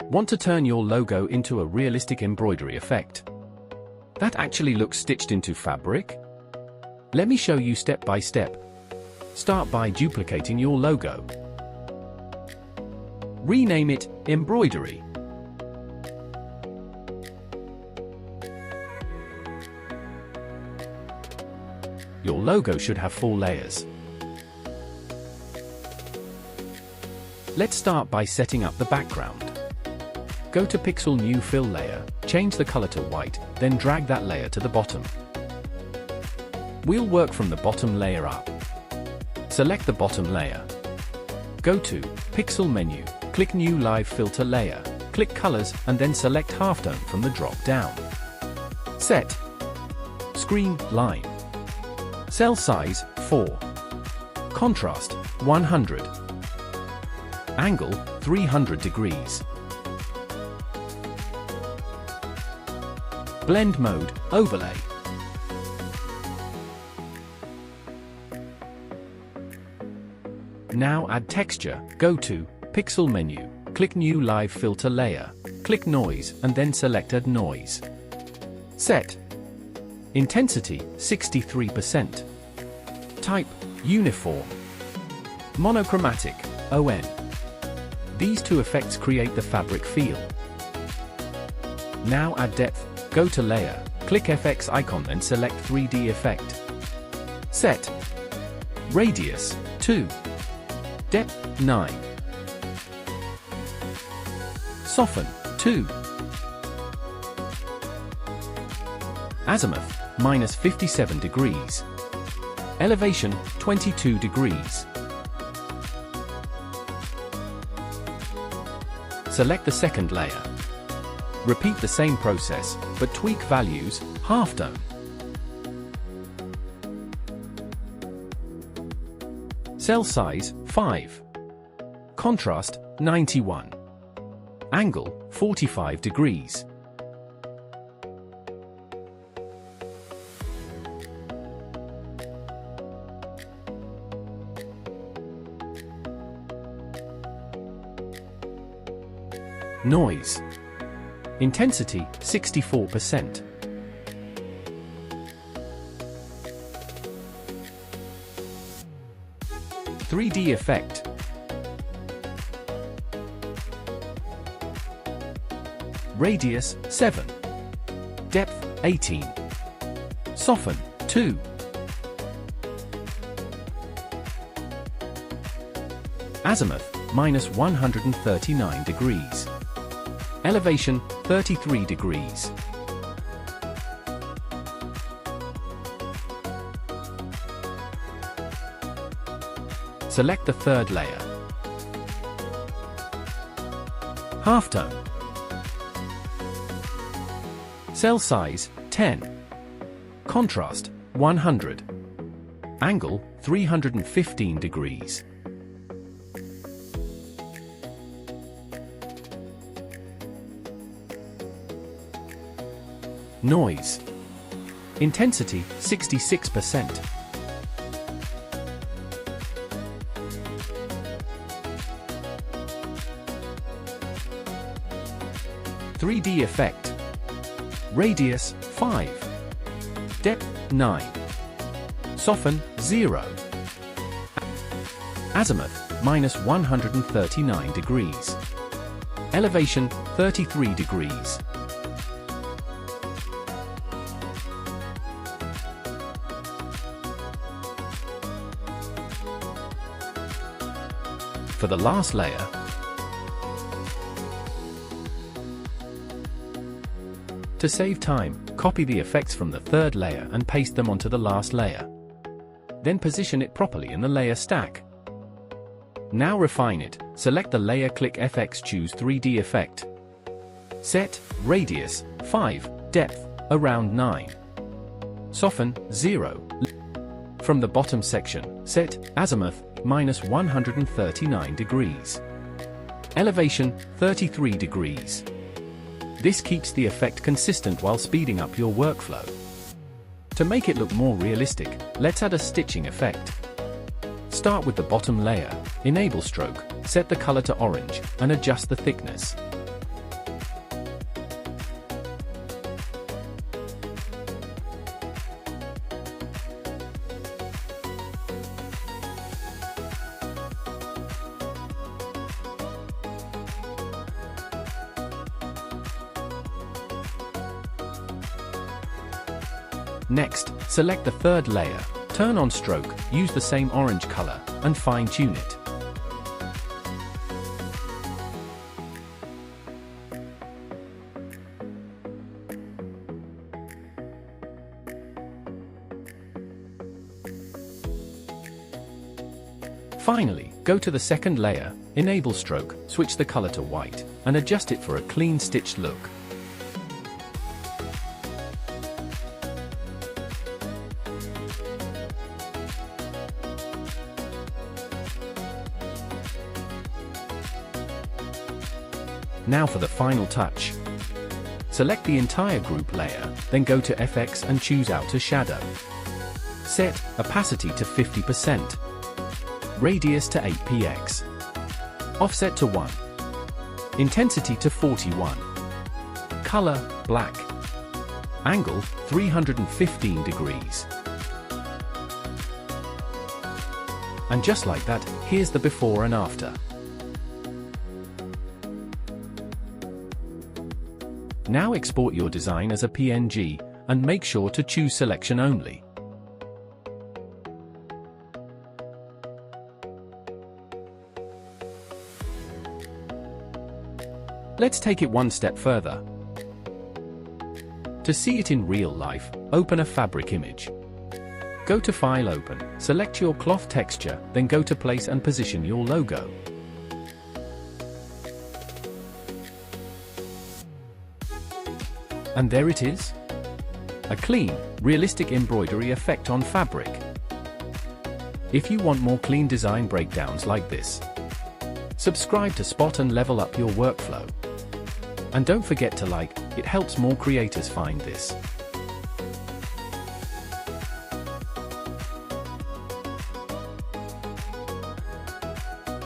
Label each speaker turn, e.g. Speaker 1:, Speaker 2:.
Speaker 1: Want to turn your logo into a realistic embroidery effect? That actually looks stitched into fabric? Let me show you step by step. Start by duplicating your logo. Rename it Embroidery. Your logo should have 4 layers. Let's start by setting up the background. Go to Pixel New Fill layer, change the color to white, then drag that layer to the bottom. We'll work from the bottom layer up. Select the bottom layer. Go to Pixel menu, click New Live Filter layer, click Colors and then select Halftone from the drop down. Set Screen Line. Cell size 4. Contrast 100. Angle 300 degrees. Blend mode Overlay. Now add texture. Go to Pixel menu, click New Live Filter layer, click Noise and then select Add Noise. Set Intensity 63%. Type Uniform. Monochromatic ON. These two effects create the fabric feel. Now add depth. Go to Layer, click FX icon then select 3D effect. Set Radius 2. Depth 9. Soften 2. Azimuth -57 degrees. Elevation 22 degrees. Select the second layer. Repeat the same process, but tweak values, halftone. Cell size 5. Contrast 91. Angle 45 degrees. Noise. Intensity 64%. (3D effect). Radius 7. Depth 18. Soften 2. Azimuth -139 degrees. Elevation 33 degrees. Select the third layer. Halftone. Cell size 10. Contrast 100. Angle 315 degrees. Noise. Intensity 66%. (3D effect). Radius 5. Depth 9. Soften 0. Azimuth -139 degrees. Elevation 33 degrees. For the last layer, to save time, copy the effects from the third layer and paste them onto the last layer. Then position it properly in the layer stack. Now refine it, select the layer, click FX, choose 3D effect. Set Radius 5, Depth around 9. Soften 0. From the bottom section, set Azimuth -139 degrees. Elevation 33 degrees. This keeps the effect consistent while speeding up your workflow. To make it look more realistic, let's add a stitching effect. Start with the bottom layer, enable stroke, set the color to orange, and adjust the thickness. Next, select the third layer, turn on stroke, use the same orange color, and fine-tune it. Finally, go to the second layer, enable stroke, switch the color to white, and adjust it for a clean stitched look. Now for the final touch. Select the entire group layer, then go to FX and choose Outer Shadow. Set opacity to 50%. Radius to 8px. Offset to 1. Intensity to 41. Color, black. Angle, 315 degrees. And just like that, here's the before and after. Now export your design as a PNG, and make sure to choose selection only. Let's take it one step further. To see it in real life, open a fabric image. Go to File, Open, select your cloth texture, then go to Place and position your logo. And there it is. A clean, realistic embroidery effect on fabric. If you want more clean design breakdowns like this, subscribe to Spot and level up your workflow. And don't forget to like, it helps more creators find this.